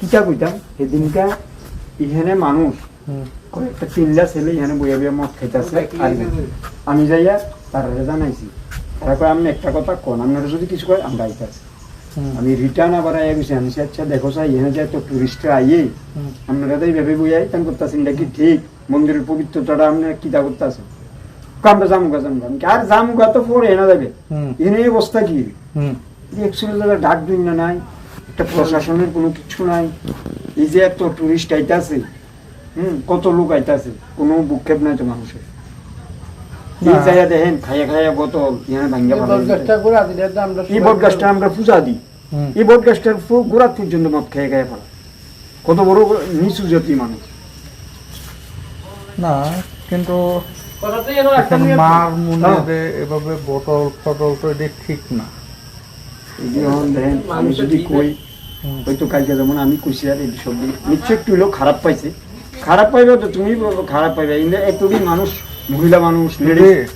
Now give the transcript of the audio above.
কিতা কইতাম সেদিনকা এখানে মানুষ কয়েকটা তিনটা ছেলে এখানে বইয়া বইয়া মদ খাইতেছে আর আমি যাইয়া তারা জানাইছি তারা কয় আমি একটা কথা কোন আপনারা যদি কিছু কয় আমরা আইতাছি আমি রিটার্ন আবার আইয়া গেছি আমি আচ্ছা দেখো স্যার এখানে যে এত টুরিস্টরা আইয়ে আপনারা তো এইভাবে বইয়া আইতাম করতেছেন এটা কি ঠিক মন্দিরের পবিত্রতাটা আপনারা কিতা করতেছেন আমরা জামুগা আর জামুগা তো পরে এনে যাবে এনে অবস্থা কি একচুয়ালি যারা ডাক দিন না নাই একটা প্রশাসনের কোনো কিছু নাই এই যে এত টুরিস্ট আইতাছে কত লোক আইতাছে কোনো বুক্ষেপ নাই তো মানুষের এই জায়গা দেখেন খাইয়া খাইয়া বোতল এখানে ভাঙ্গা এই বট গাছটা আমরা পূজা দিই এই বট গাছটার গোড়া পর্যন্ত মদ খাইয়া খাইয়া ফেলা কত বড় নিচু জাতি মানুষ না কিন্তু মার মনে এভাবে বোতল ফটল তো এটা ঠিক না দেখেন আমি যদি কই হয়তো কালকে যেমন আমি কইছি আর এই সব নিশ্চয় একটু হলেও খারাপ পাইছে খারাপ পাইবে তো তুমি খারাপ পাইবে এতদিন মানুষ মহিলা মানুষ লেডিস